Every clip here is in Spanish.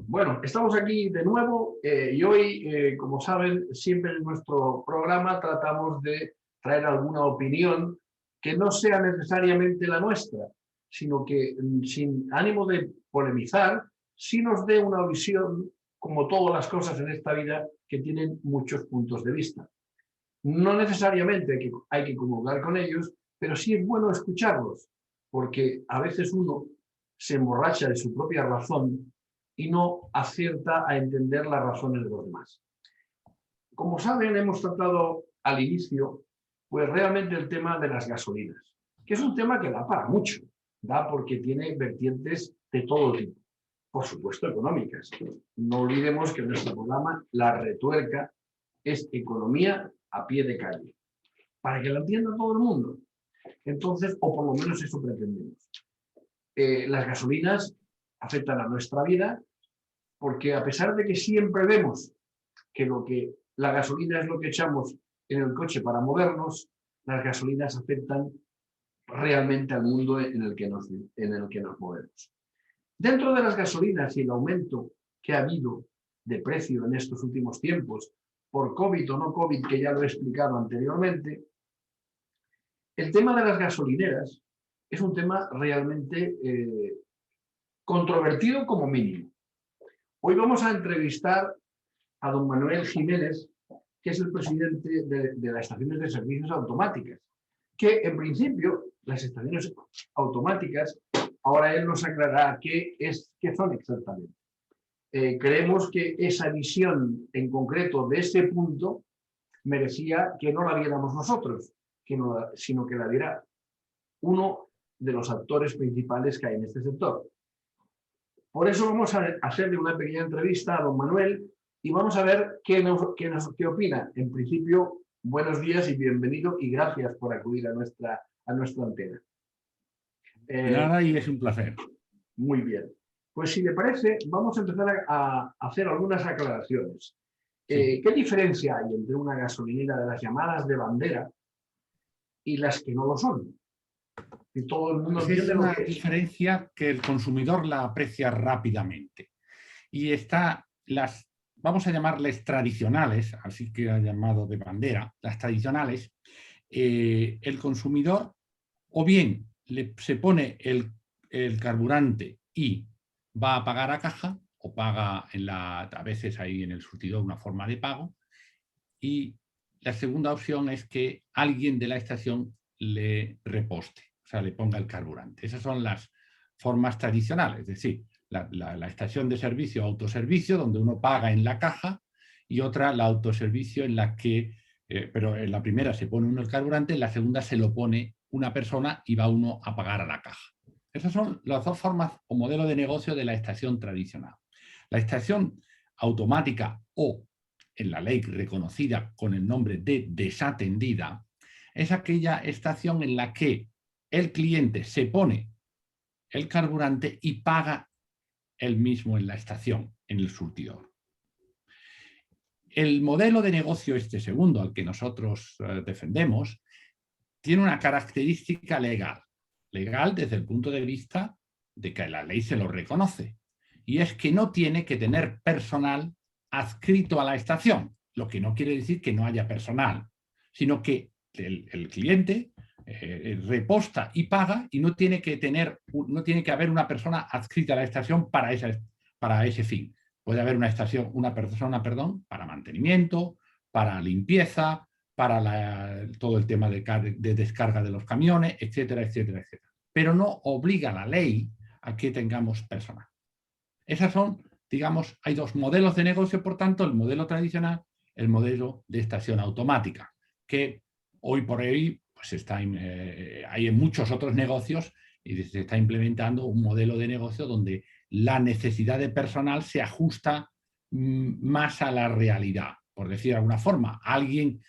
Bueno, estamos aquí de nuevo y hoy, como saben, siempre en nuestro programa tratamos de traer alguna opinión que no sea necesariamente la nuestra, sino que sin ánimo de polemizar, sí nos dé una visión, como todas las cosas en esta vida, que tienen muchos puntos de vista. No necesariamente hay que comulgar con ellos, pero sí es bueno escucharlos, porque a veces uno se emborracha de su propia razón y no acierta a entender las razones de los demás. Como saben, hemos tratado al inicio, pues realmente el tema de las gasolinas, que es un tema que da para mucho, da porque tiene vertientes de todo tipo, por supuesto económicas. No olvidemos que en nuestro programa La Retuerca es economía a pie de calle, para que lo entienda todo el mundo. Entonces, o por lo menos eso pretendemos. Las gasolinas afectan a nuestra vida porque a pesar de que siempre vemos que la gasolina es lo que echamos en el coche para movernos, las gasolinas afectan realmente al mundo en el que nos movemos. Dentro de las gasolinas y el aumento que ha habido de precio en estos últimos tiempos, por COVID o no COVID, que ya lo he explicado anteriormente, el tema de las gasolineras es un tema realmente controvertido como mínimo. Hoy vamos a entrevistar a don Manuel Jiménez, que es el presidente de las estaciones de servicios automáticas, que en principio las estaciones automáticas, ahora él nos aclarará qué son exactamente. Creemos que esa visión en concreto de ese punto merecía que no la viéramos nosotros, sino que la viera uno de los actores principales que hay en este sector. Por eso vamos a hacerle una pequeña entrevista a don Manuel y vamos a ver qué opina. En principio, buenos días y bienvenido y gracias por acudir a nuestra antena. Nada, y es un placer. Muy bien. Pues si le parece, vamos a empezar a hacer algunas aclaraciones. Sí. ¿Qué diferencia hay entre una gasolinera de las llamadas de bandera y las que no lo son? Y todo el mundo Pues es entiende lo una que es. diferencia que el consumidor la aprecia rápidamente. Y vamos a llamarles tradicionales, así que ha llamado de bandera, las tradicionales, el consumidor o bien se pone el carburante y va a pagar a caja, o paga a veces ahí en el surtidor una forma de pago, y la segunda opción es que alguien de la estación le reposte, o sea, le ponga el carburante. Esas son las formas tradicionales, es decir, la estación de servicio, autoservicio, donde uno paga en la caja, y otra, la autoservicio, en la que, pero en la primera se pone uno el carburante, en la segunda se lo pone una persona y va uno a pagar a la caja. Esas son las dos formas o modelo de negocio de la estación tradicional. La estación automática, o en la ley reconocida con el nombre de desatendida, es aquella estación en la que el cliente se pone el carburante y paga él mismo en la estación, en el surtidor. El modelo de negocio este segundo, al que nosotros defendemos, tiene una característica legal. Legal desde el punto de vista de que la ley se lo reconoce. Y es que no tiene que tener personal adscrito a la estación, lo que no quiere decir que no haya personal, sino que el cliente reposta y paga y no tiene que haber una persona adscrita a la estación para ese fin. Puede haber una persona para mantenimiento, para limpieza, para todo el tema de descarga de los camiones, etcétera, etcétera, etcétera. Pero no obliga la ley a que tengamos personal. Esas son, digamos, hay dos modelos de negocio, por tanto, el modelo tradicional, el modelo de estación automática, que hoy por hoy pues hay en muchos otros negocios y se está implementando un modelo de negocio donde la necesidad de personal se ajusta más a la realidad. Por decir de alguna forma, alguien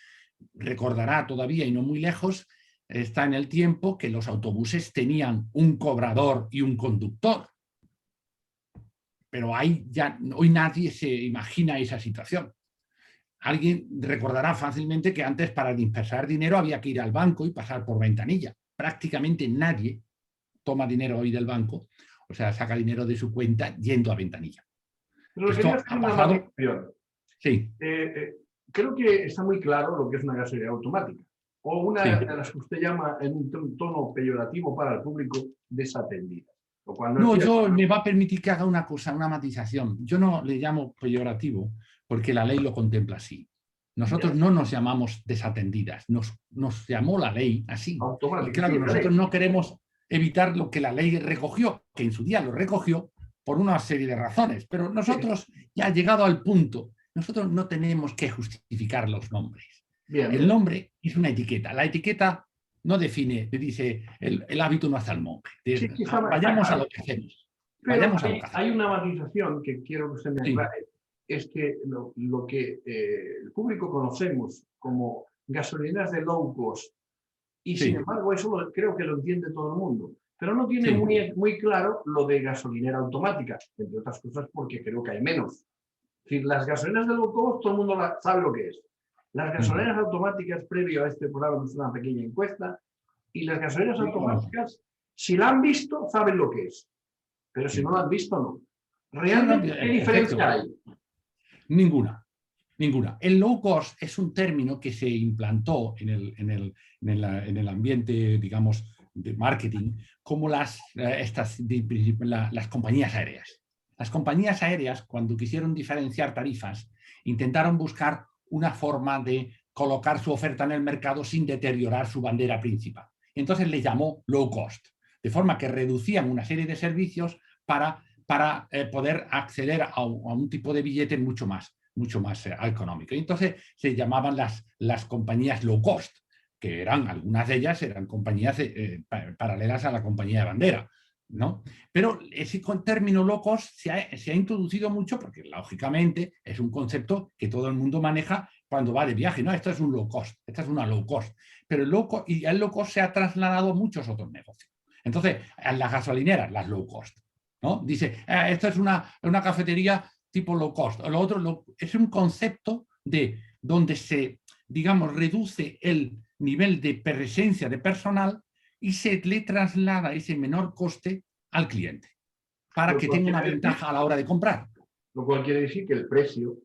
recordará todavía y no muy lejos, está en el tiempo que los autobuses tenían un cobrador y un conductor. Pero hoy nadie se imagina esa situación. Alguien recordará fácilmente que antes para dispersar dinero había que ir al banco y pasar por ventanilla. Prácticamente nadie toma dinero hoy del banco, o sea, saca dinero de su cuenta yendo a ventanilla. Pero le Esto quería hacer ha una pasado, matización. sí, Creo que está muy claro lo que es una gasolinera automática, o una sí. de las que usted llama en un tono peyorativo para el público desatendida, lo cual no es No, cierto. yo me va a permitir que haga una cosa, una matización. Yo no le llamo peyorativo porque la ley lo contempla así. Nosotros Ya, no nos llamamos desatendidas, nos llamó la ley así. Y automática, claro, sí, la ley. nosotros no queremos evitar lo que la ley recogió, que en su día lo recogió por una serie de razones, pero Sí, nosotros ya llegado al punto, nosotros no tenemos que justificar los nombres. El bien. nombre es una etiqueta. La etiqueta no define, te dice, el hábito no hace al monje. Sí, sí, está Vayamos a claro. lo que hacemos. Pero Vayamos a lo hay, que hacemos. hay una matización que quiero que usted me Sí, aclare. Es que lo que el público conocemos como gasolineras de low cost, y sin sí, embargo eso creo que lo entiende todo el mundo, pero no tiene sí. muy claro lo de gasolinera automática, entre otras cosas porque creo que hay menos. Es decir, las gasolineras de low cost todo el mundo sabe lo que es. Las Ujú. gasolineras automáticas, previo a este programa, hemos hecho una pequeña encuesta, y las gasolineras Sí, cómo no. automáticas, si la han visto, saben lo que es, pero si Sí. no la han visto, no. No, no, ¿Realmente qué diferencia perfecto. hay? Ninguna. Ninguna. El low cost es un término que se implantó en el ambiente, digamos, de marketing, como las compañías aéreas. Las compañías aéreas, cuando quisieron diferenciar tarifas, intentaron buscar una forma de colocar su oferta en el mercado sin deteriorar su bandera principal. Entonces le llamó low cost, de forma que reducían una serie de servicios para poder acceder a un tipo de billete mucho más económico. Y entonces se llamaban las compañías low cost, que eran, algunas de ellas eran compañías paralelas a la compañía de bandera, ¿no? Pero ese término low cost se ha introducido mucho porque, lógicamente, es un concepto que todo el mundo maneja cuando va de viaje. No, esto es un low cost, esta es una low cost. Pero el low cost se ha trasladado a muchos otros negocios. Entonces, a las gasolineras, las low cost, ¿no? Dice, esto es una cafetería tipo low cost. Lo otro es un concepto de donde se, digamos, reduce el nivel de presencia de personal y se le traslada ese menor coste al cliente para Lo que cual tenga una quiere decir, ventaja a la hora de comprar. lo cual quiere decir que el precio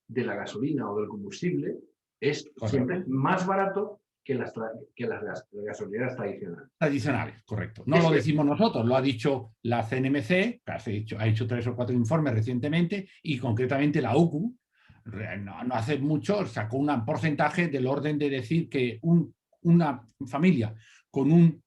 de la gasolina o del combustible es siempre Correcto. más barato que las gasolineras tradicionales. Tradicionales, correcto. No Es lo cierto. decimos nosotros, lo ha dicho la CNMC, que ha hecho 3 o 4 informes recientemente, y concretamente la OCU, no hace mucho, sacó un porcentaje del orden de decir que una familia con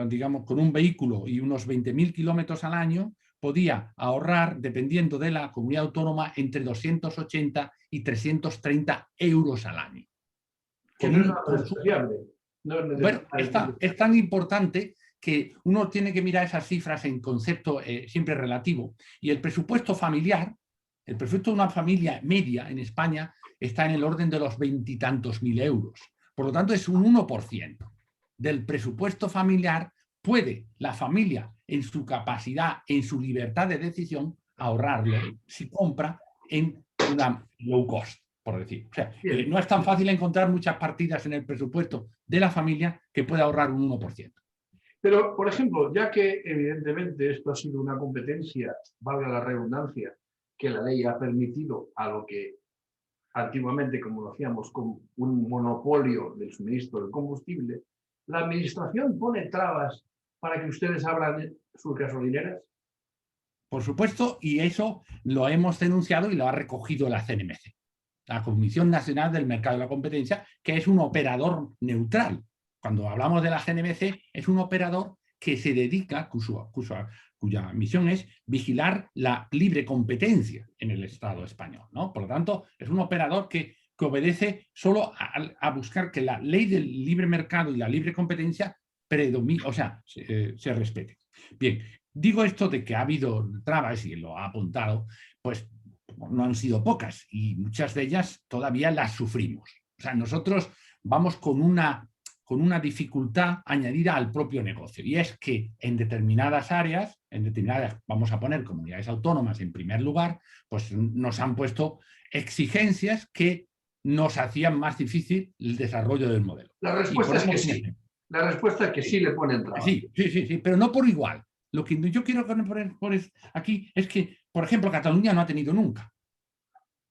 digamos, con un vehículo y unos 20.000 kilómetros al año podía ahorrar, dependiendo de la comunidad autónoma, entre 280 y 330 euros al año. Que Con no es un nada consumo. despreciable. No es Bueno, necesariamente. es tan importante que uno tiene que mirar esas cifras en concepto siempre relativo. Y el presupuesto familiar, el presupuesto de una familia media en España está en el orden de los 20 y tantos mil euros. Por lo tanto, es un 1% del presupuesto familiar. Puede la familia, en su capacidad, en su libertad de decisión, ahorrarlo si compra en una low cost, por decir. O sea, Bien. no es tan fácil encontrar muchas partidas en el presupuesto de la familia que pueda ahorrar un 1%. Pero, por ejemplo, ya que evidentemente esto ha sido una competencia, valga la redundancia, que la ley ha permitido a lo que antiguamente, como lo hacíamos, con un monopolio del suministro del combustible, la administración pone trabas para que ustedes abran sus gasolineras. Por supuesto, y eso lo hemos denunciado y lo ha recogido la CNMC, la Comisión Nacional del Mercado de la Competencia, que es un operador neutral. Cuando hablamos de la CNMC, es un operador que se dedica, cuya misión es vigilar la libre competencia en el Estado español, ¿no? Por lo tanto, es un operador que obedece solo a buscar que la ley del libre mercado y la libre competencia predomine, o sea, se respete. Bien, digo esto de que ha habido trabas, y lo ha apuntado, pues no han sido pocas y muchas de ellas todavía las sufrimos. O sea, nosotros vamos con una dificultad añadida al propio negocio, y es que en determinadas áreas, vamos a poner comunidades autónomas en primer lugar, pues nos han puesto exigencias que nos hacían más difícil el desarrollo del modelo. La Y respuesta es que ponemos un sí. ejemplo. La respuesta es que sí le ponen trabas. Sí, pero no por igual. Lo que yo quiero poner aquí es que, por ejemplo, Cataluña no ha tenido nunca.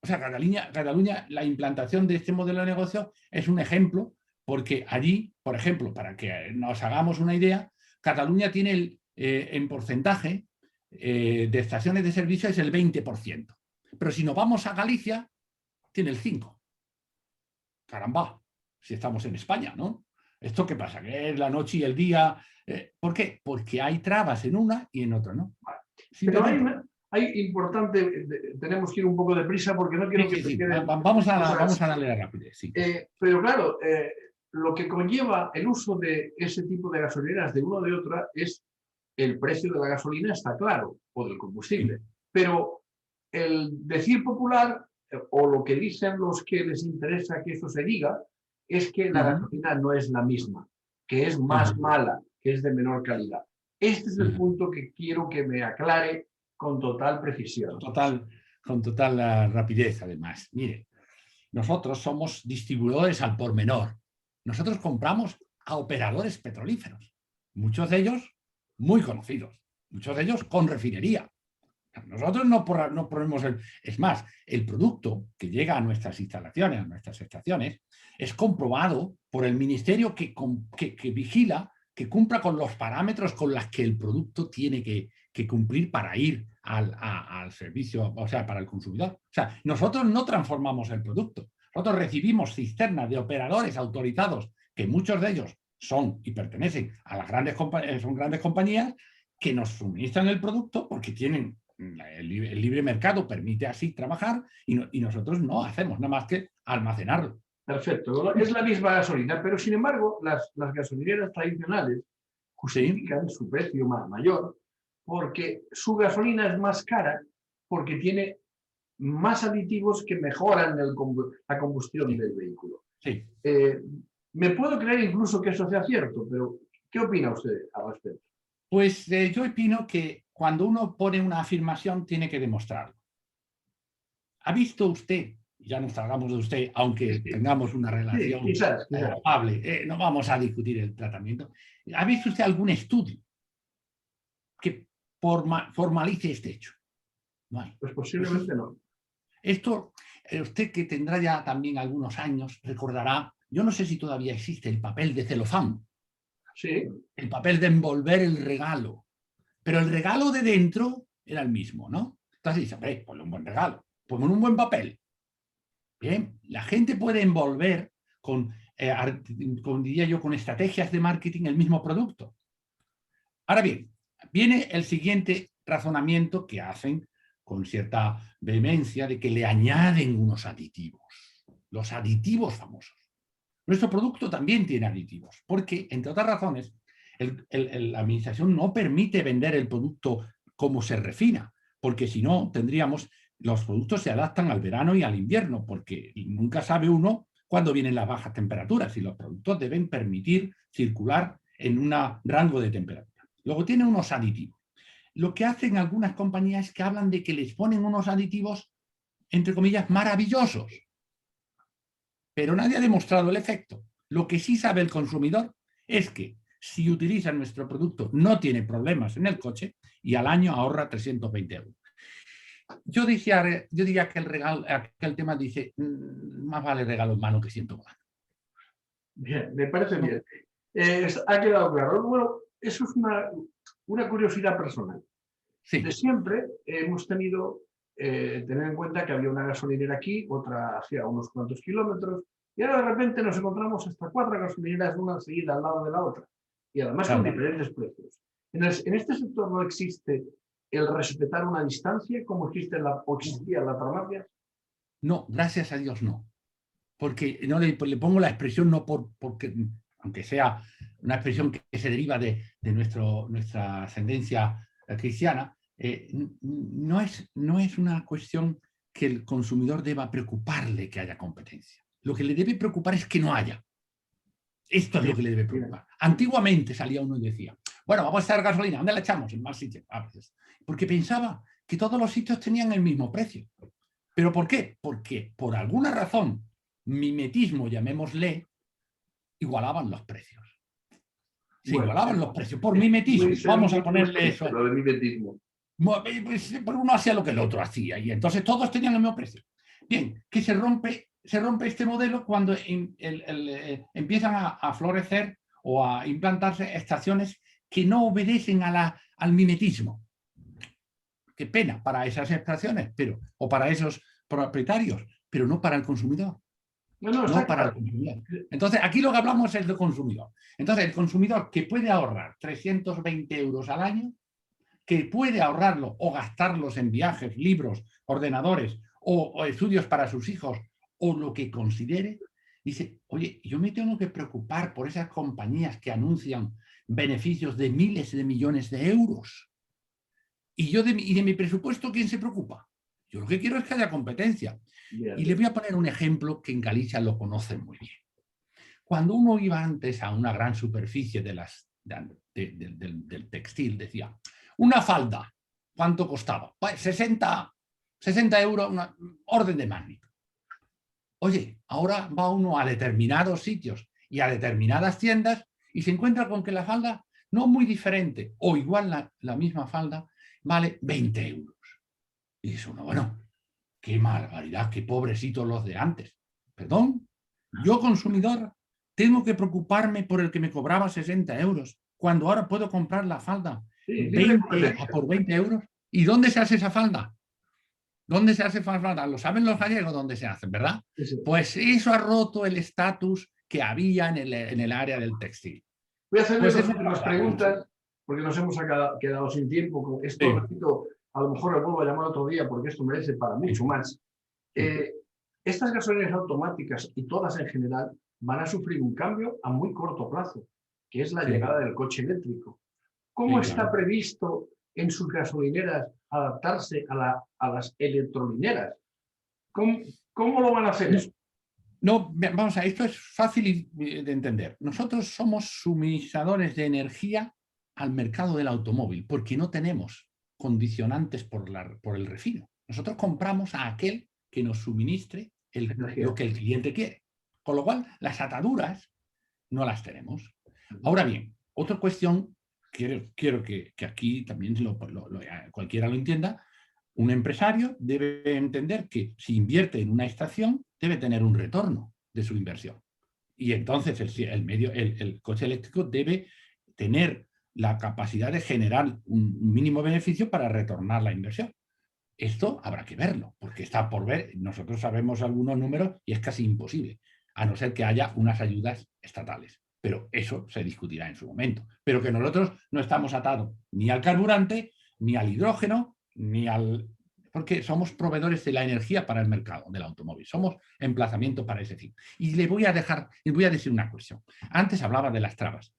O sea, Cataluña, la implantación de este modelo de negocio es un ejemplo, porque allí, por ejemplo, para que nos hagamos una idea, Cataluña tiene en porcentaje de estaciones de servicio es el 20%. Pero si nos vamos a Galicia, tiene el 5%. Caramba, si estamos en España, ¿no? ¿Esto qué pasa? ¿Que es la noche y el día? ¿Por qué? Porque hay trabas en una y en otra, ¿no? Pero hay importante, tenemos que ir un poco deprisa porque no quiero que se quede... Vamos a darle la rapidez. Sí. Pero claro, lo que conlleva el uso de ese tipo de gasolineras de una o de otra es el precio de la gasolina, está claro, o del combustible. Sí. Pero el decir popular, o lo que dicen los que les interesa que eso se diga, es que la gasolina no es la misma, que es más mala, que es de menor calidad. Este es el punto que quiero que me aclare con total precisión. Con total rapidez, además. Mire, nosotros somos distribuidores al por menor. Nosotros compramos a operadores petrolíferos, muchos de ellos muy conocidos, muchos de ellos con refinería. Nosotros no ponemos es más, el producto que llega a nuestras instalaciones, a nuestras estaciones, es comprobado por el ministerio que vigila que cumpla con los parámetros con los que el producto tiene que cumplir para ir al servicio, o sea, para el consumidor. O sea, nosotros no transformamos el producto. Nosotros recibimos cisternas de operadores autorizados, que muchos de ellos son y pertenecen a las grandes compañías, que nos suministran el producto porque tienen el libre mercado, permite así trabajar, y nosotros no hacemos nada más que almacenarlo. Perfecto, es la misma gasolina, pero sin embargo las gasolineras tradicionales justifican su precio mayor porque su gasolina es más cara porque tiene más aditivos que mejoran la combustión del vehículo. Sí. Me puedo creer incluso que eso sea cierto, pero ¿qué opina usted al respecto? Pues yo opino que cuando uno pone una afirmación tiene que demostrarlo. ¿Ha visto usted? Ya nos salgamos de usted, aunque tengamos una relación quizás. amable, no vamos a discutir el tratamiento. ¿Ha visto usted algún estudio que formalice este hecho? No hay. Pues posiblemente no. Esto, usted que tendrá ya también algunos años, recordará, yo no sé si todavía existe el papel de celofán. Sí. El papel de envolver el regalo. Pero el regalo de dentro era el mismo, ¿no? Entonces dice, ponle un buen regalo, ponle un buen papel. Bien, la gente puede envolver diría yo, con estrategias de marketing el mismo producto. Ahora bien, viene el siguiente razonamiento que hacen con cierta vehemencia de que le añaden unos aditivos, los aditivos famosos. Nuestro producto también tiene aditivos, porque, entre otras razones, la administración no permite vender el producto como se refina, porque si no, los productos se adaptan al verano y al invierno, porque nunca sabe uno cuándo vienen las bajas temperaturas y los productos deben permitir circular en un rango de temperatura. Luego tiene unos aditivos. Lo que hacen algunas compañías es que hablan de que les ponen unos aditivos, entre comillas, maravillosos, pero nadie ha demostrado el efecto. Lo que sí sabe el consumidor es que si utiliza nuestro producto no tiene problemas en el coche y al año ahorra 320 euros. Yo diría que el tema dice, más vale regalo en mano que ciento volando. Bien, me parece bien. Ha quedado claro. Bueno, eso es una curiosidad personal. Sí. De siempre hemos tenido, tener en cuenta que había una gasolinera aquí, otra hacía unos cuantos kilómetros, y ahora de repente nos encontramos hasta 4 gasolineras, una seguida al lado de la otra, y además con diferentes precios. En este sector no existe el respetar una distancia como existía en la farmacia. No, gracias a Dios no. Porque no le pongo la expresión no porque, aunque sea una expresión que se deriva de nuestra ascendencia cristiana, no es una cuestión que el consumidor deba preocuparle que haya competencia. Lo que le debe preocupar es que no haya. Esto es lo que le debe preocupar. Antiguamente salía uno y decía, bueno, vamos a echar gasolina, ¿dónde la echamos? En más sitios. Porque pensaba que todos los sitios tenían el mismo precio. ¿Pero por qué? Porque por alguna razón, mimetismo, llamémosle, igualaban los precios. Se igualaban los precios por mimetismo. Vamos a ponerle eso. Lo de mimetismo. Pues, uno hacía lo que el otro hacía y entonces todos tenían el mismo precio. Bien, que se rompe este modelo cuando empiezan a florecer o a implantarse estaciones que no obedecen al mimetismo. Qué pena para esas estaciones, o para esos propietarios, pero no para el consumidor. No para el consumidor. Entonces, aquí lo que hablamos es del consumidor. Entonces, el consumidor que puede ahorrar 320 euros al año, que puede ahorrarlo o gastarlos en viajes, libros, ordenadores o estudios para sus hijos o lo que considere, dice, oye, yo me tengo que preocupar por esas compañías que anuncian beneficios de miles de millones de euros. Y de mi presupuesto, ¿quién se preocupa? Yo lo que quiero es que haya competencia. Y le voy a poner un ejemplo que en Galicia lo conocen muy bien. Cuando uno iba antes a una gran superficie del textil, decía, una falda, ¿cuánto costaba? Pues 60 euros, una orden de magnitud. Oye, ahora va uno a determinados sitios y a determinadas tiendas y se encuentra con que la falda, no muy diferente, o igual la misma falda, vale 20 euros. Y dice uno, bueno, qué barbaridad, qué pobrecitos los de antes. Perdón, yo consumidor tengo que preocuparme por el que me cobraba 60 euros, cuando ahora puedo comprar la falda 20 por 20 euros. ¿Y dónde se hace esa falda? ¿Dónde se hace falda? Lo saben los gallegos dónde se hace, ¿verdad? Sí. Pues eso ha roto el estatus que había en el área del textil. Voy a hacerle dos últimas preguntas, porque nos hemos quedado sin tiempo. Con esto, sí. Repito, a lo mejor le vuelvo a llamar otro día, porque esto merece para mucho más. Estas gasolineras automáticas y todas en general van a sufrir un cambio a muy corto plazo, que es la llegada del coche eléctrico. ¿Cómo está previsto en sus gasolineras adaptarse a las electrolineras? ¿Cómo lo van a hacer eso? No, vamos a ver, esto es fácil de entender. Nosotros somos suministradores de energía al mercado del automóvil porque no tenemos condicionantes por el refino. Nosotros compramos a aquel que nos suministre lo que el cliente quiere. Con lo cual, las ataduras no las tenemos. Ahora bien, otra cuestión, quiero que aquí también cualquiera lo entienda. Un empresario debe entender que si invierte en una estación, debe tener un retorno de su inversión. Y entonces el coche eléctrico debe tener la capacidad de generar un mínimo beneficio para retornar la inversión. Esto habrá que verlo, porque está por ver. Nosotros sabemos algunos números y es casi imposible, a no ser que haya unas ayudas estatales. Pero eso se discutirá en su momento. Pero que nosotros no estamos atados ni al carburante, ni al hidrógeno, porque somos proveedores de la energía para el mercado del automóvil. Somos emplazamiento para ese fin. Y les voy a decir una cuestión. Antes hablaba de las trabas.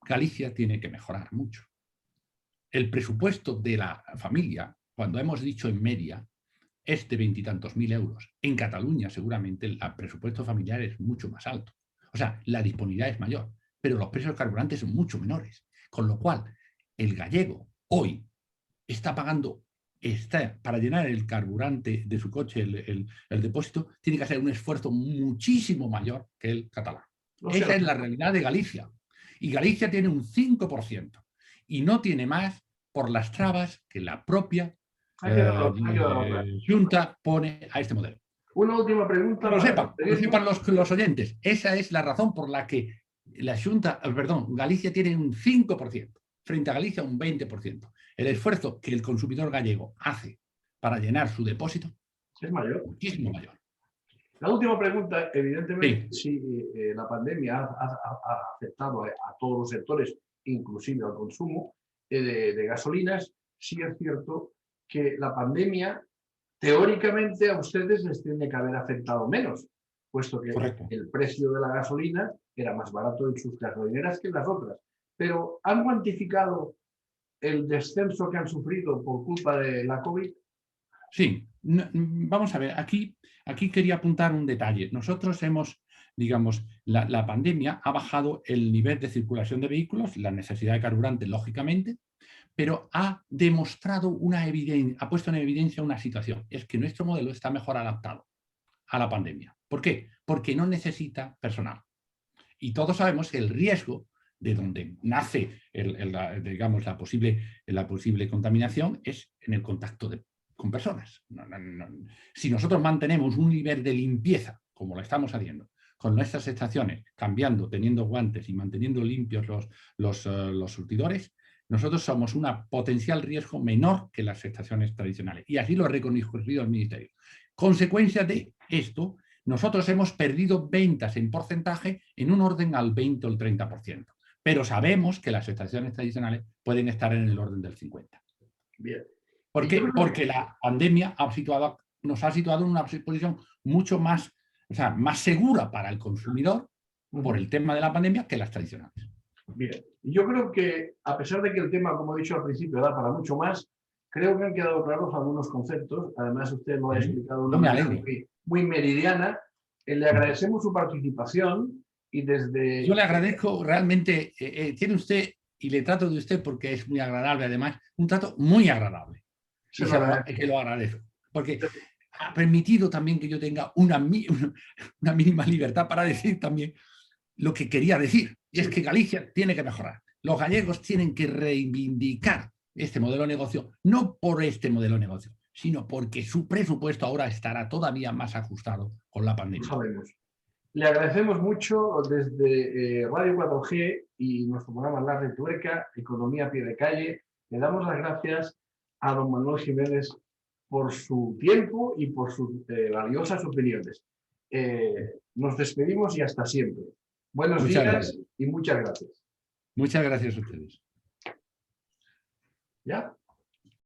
Galicia tiene que mejorar mucho. El presupuesto de la familia, cuando hemos dicho en media, es de 20 y tantos mil euros. En Cataluña, seguramente, el presupuesto familiar es mucho más alto. O sea, la disponibilidad es mayor, pero los precios del carburante son mucho menores. Con lo cual, el gallego hoy está pagando, para llenar el carburante de su coche, el depósito, tiene que hacer un esfuerzo muchísimo mayor que el catalán. Esa es la realidad de Galicia. Y Galicia tiene un 5%. Y no tiene más por las trabas que la propia Junta pone a este modelo. Una última pregunta. Lo sepan los oyentes. Esa es la razón por la que Galicia tiene un 5%, frente a Galicia un 20%. El esfuerzo que el consumidor gallego hace para llenar su depósito es mayor. Muchísimo mayor. La última pregunta, evidentemente, si la pandemia ha afectado a todos los sectores, inclusive al consumo de gasolinas, sí es cierto que la pandemia, teóricamente, a ustedes les tiene que haber afectado menos, puesto que el precio de la gasolina era más barato en sus gasolineras que en las otras. Pero ¿han cuantificado el descenso que han sufrido por culpa de la COVID? Sí, vamos a ver, aquí quería apuntar un detalle. Nosotros la pandemia ha bajado el nivel de circulación de vehículos, la necesidad de carburante, lógicamente, pero ha demostrado ha puesto en evidencia una situación, es que nuestro modelo está mejor adaptado a la pandemia. ¿Por qué? Porque no necesita personal. Y todos sabemos que el riesgo de donde nace digamos, la posible contaminación es en el contacto con personas. Si nosotros mantenemos un nivel de limpieza, como lo estamos haciendo, con nuestras estaciones, cambiando, teniendo guantes y manteniendo limpios los surtidores, nosotros somos un potencial riesgo menor que las estaciones tradicionales. Y así lo ha reconocido el Ministerio. Consecuencia de esto, nosotros hemos perdido ventas en porcentaje en un orden al 20 o el 30%. Pero sabemos que las estaciones tradicionales pueden estar en el orden del 50%. Bien. ¿Por qué? Porque la pandemia nos ha situado en una posición mucho más, más segura para el consumidor por el tema de la pandemia que las tradicionales. Bien, yo creo que a pesar de que el tema, como he dicho al principio, da para mucho más, creo que han quedado claros algunos conceptos. Además, usted lo ha explicado de una manera muy meridiana. Le agradecemos su participación y desde... Yo le agradezco realmente, tiene usted, y le trato de usted porque es muy agradable además, un trato muy agradable. Que lo agradezco. Porque ha permitido también que yo tenga una mínima libertad para decir también lo que quería decir. Y es que Galicia tiene que mejorar. Los gallegos tienen que reivindicar este modelo de negocio, no por este modelo de negocio, sino porque su presupuesto ahora estará todavía más ajustado con la pandemia. Sabemos. Le agradecemos mucho desde Radio 4G y nuestro programa La Retuerca, Economía a Pie de Calle. Le damos las gracias a don Manuel Jiménez por su tiempo y por sus valiosas opiniones. Nos despedimos y hasta siempre. Buenos días y muchas gracias. Muchas gracias a ustedes. ¿Ya?